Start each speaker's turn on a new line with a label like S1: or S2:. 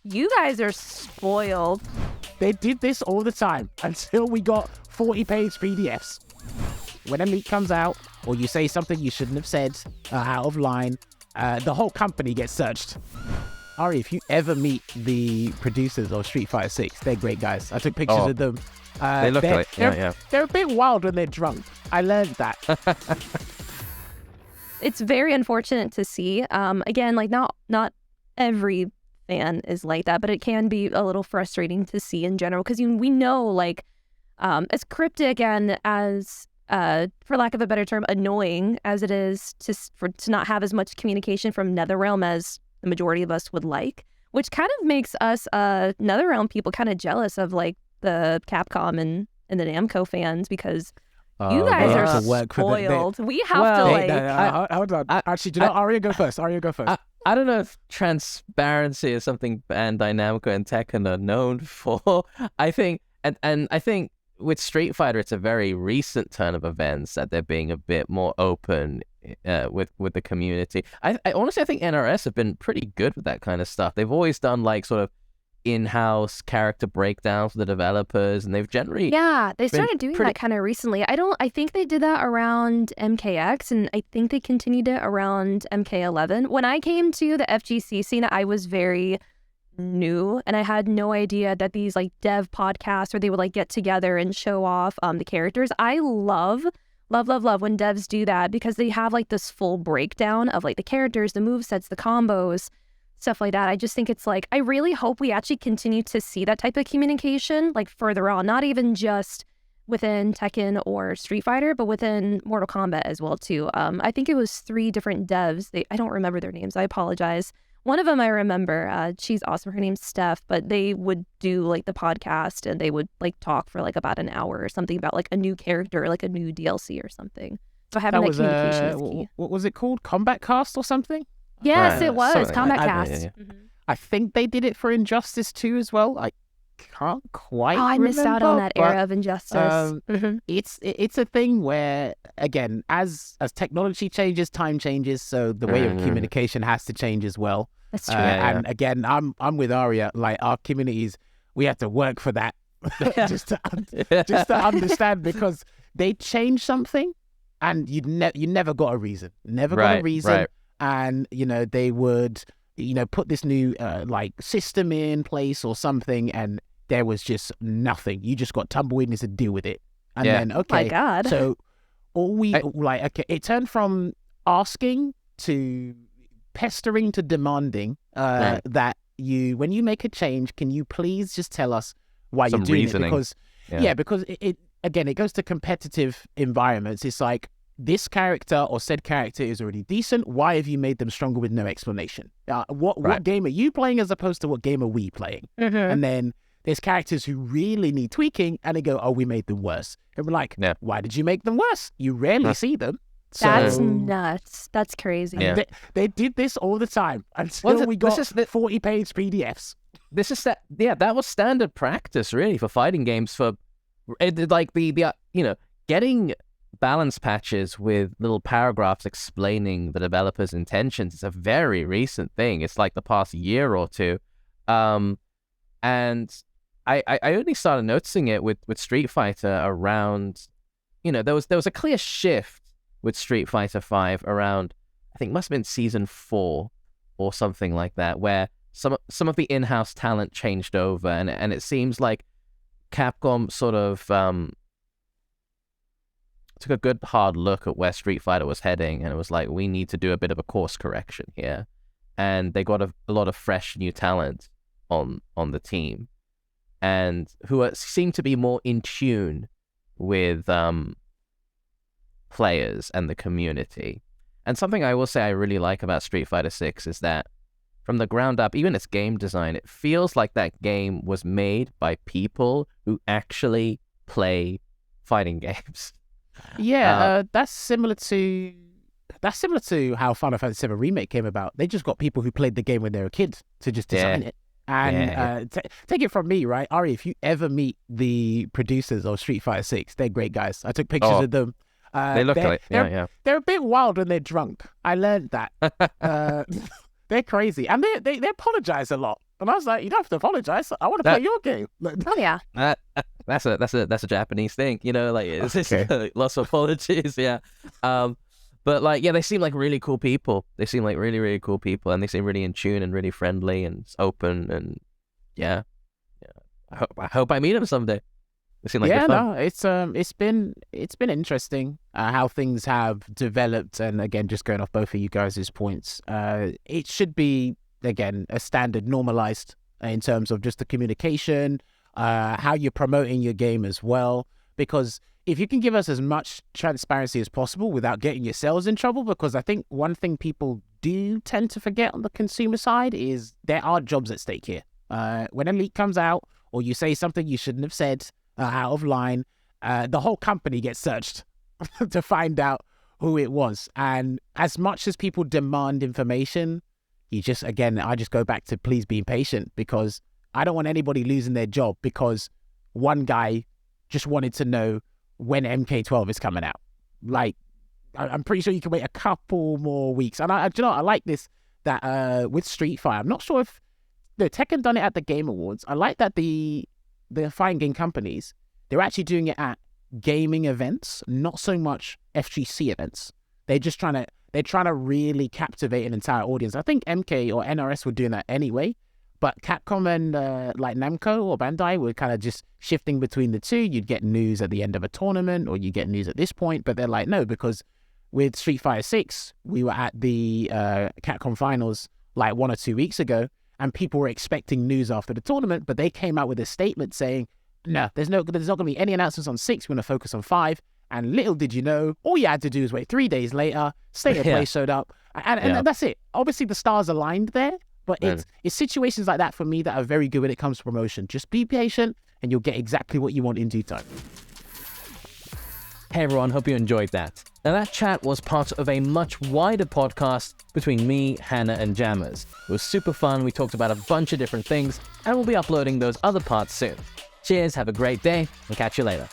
S1: You guys are spoiled.
S2: They did this all the time until we got 40-page PDFs. When a leak comes out, or you say something you shouldn't have said, out of line, the whole company gets searched. Ari, if you ever meet the producers of Street Fighter 6, they're great guys. I took pictures of them.
S3: They look like,
S2: They're a bit wild when they're drunk. I learned that.
S1: It's very unfortunate to see. Again, like not every fan is like that, but it can be a little frustrating to see in general because we know, like, as cryptic and as for lack of a better term, annoying as it is to not have as much communication from NetherRealm as the majority of us would like, which kind of makes us NetherRealm people kind of jealous of like the Capcom and the Namco fans because you guys are spoiled. We have to like.
S2: Hold on. Actually, do you know Aria go first? Aria go first.
S3: I don't know if transparency is something Bandai Namco and Tekken are known for. I think, and I think with Street Fighter, it's a very recent turn of events that they're being a bit more open with the community. I honestly, I think NRS have been pretty good with that kind of stuff. They've always done like sort of in-house character breakdowns for the developers, and they've generally
S1: they started doing that kind of recently. I think they did that around MKX, and I think they continued it around MK11. When I came to the FGC scene, I was very new, and I had no idea that these like dev podcasts where they would like get together and show off the characters. I love when devs do that because they have like this full breakdown of like the characters, the movesets, the combos, stuff like that. I just think it's like, I really hope we actually continue to see that type of communication like further on, not even just within Tekken or Street Fighter, but within Mortal Kombat as well too. I think it was 3 different devs. I don't remember their names. I apologize. One of them I remember. She's awesome. Her name's Steph, but they would do like the podcast and they would like talk for like about an hour or something about like a new character, like a new DLC or something. So having that communication is key.
S2: What was it called? Combat Cast or something?
S1: Yes, it was. Combat
S3: like
S1: Cast.
S3: Mm-hmm.
S2: I think they did it for Injustice 2 as well. I can't quite
S1: I missed out on that era of Injustice.
S2: It's a thing where, again, as technology changes, time changes, so the way of communication has to change as well.
S1: That's true.
S2: And again, I'm with Aria. Like, our communities, we have to work for that just to understand, because they change something and you never got a reason. Got a reason.
S3: Right.
S2: And, they would, put this new, system in place or something, and there was just nothing. You just got tumbleweed and to deal with it. And then, okay.
S1: My God.
S2: So, it turned from asking to pestering to demanding that when you make a change, can you please just tell us why you're doing it? Because, because it goes to competitive environments. It's like, this character or said character is already decent. Why have you made them stronger with no explanation? What game are you playing as opposed to what game are we playing? And then there's characters who really need tweaking, and they go, "Oh, we made them worse." And we're like, "Why did you make them worse? You rarely see them." So,
S1: that's nuts. That's crazy.
S3: Yeah.
S2: They did this all the time until we got 40-page PDFs.
S3: This is that was standard practice really for fighting games. For like the getting balance patches with little paragraphs explaining the developer's intentions is a very recent thing. It's like the past year or two, and I only started noticing it with Street Fighter around, there was a clear shift with Street Fighter V around, I think it must have been season 4 or something like that, where some of the in-house talent changed over, and it seems like Capcom sort of took a good hard look at where Street Fighter was heading, and it was like, we need to do a bit of a course correction here, and they got a lot of fresh new talent on the team, and who seem to be more in tune with players and the community. And something I will say I really like about Street Fighter 6 is that from the ground up, even its game design, it feels like that game was made by people who actually play fighting games.
S2: Yeah, that's similar to how Final Fantasy VII Remake came about. They just got people who played the game when they were kids to just design it. And take it from me, right? Ari, if you ever meet the producers of Street Fighter 6, they're great guys. I took pictures of them.
S3: They look like,
S2: they're a bit wild when they're drunk. I learned that. They're crazy. And they apologize a lot. And I was like, you don't have to apologize. I want to play your game.
S1: Oh yeah.
S3: That's a Japanese thing, you know, like it's lots of apologies, yeah. But like, yeah, they seem like really cool people. They seem like really, really cool people, and they seem really in tune and really friendly and open, and yeah. I hope I meet them someday. They seem like fun.
S2: It's been interesting how things have developed, and again, just going off both of you guys' points, it should be again a standard normalized in terms of just the communication, how you're promoting your game as well, because if you can give us as much transparency as possible without getting yourselves in trouble, because I think one thing people do tend to forget on the consumer side is there are jobs at stake here. When a leak comes out or you say something you shouldn't have said out of line, the whole company gets searched to find out who it was. And as much as people demand information, I just go back to please be patient, because I don't want anybody losing their job because one guy just wanted to know when MK12 is coming out. Like, I'm pretty sure you can wait a couple more weeks. And I like this, that with Street Fighter, I'm not sure if Tekken done it at the Game Awards. I like that the fighting game companies, they're actually doing it at gaming events, not so much FGC events. They're trying to really captivate an entire audience. I think MK or NRS were doing that anyway, but Capcom and like Namco or Bandai were kind of just shifting between the two. You'd get news at the end of a tournament, or you get news at this point, but they're like, no, because with Street Fighter 6, we were at the Capcom finals like 1 or 2 weeks ago, and people were expecting news after the tournament, but they came out with a statement saying, no, there's not going to be any announcements on 6, we're going to focus on 5. And little did you know, all you had to do is wait 3 days later, State of Play showed up, and that's it. Obviously, the stars aligned there, but it's situations like that for me that are very good when it comes to promotion. Just be patient, and you'll get exactly what you want in due time.
S3: Hey everyone, hope you enjoyed that. Now that chat was part of a much wider podcast between me, Hannah, and Jammers. It was super fun, we talked about a bunch of different things, and we'll be uploading those other parts soon. Cheers, have a great day, and catch you later.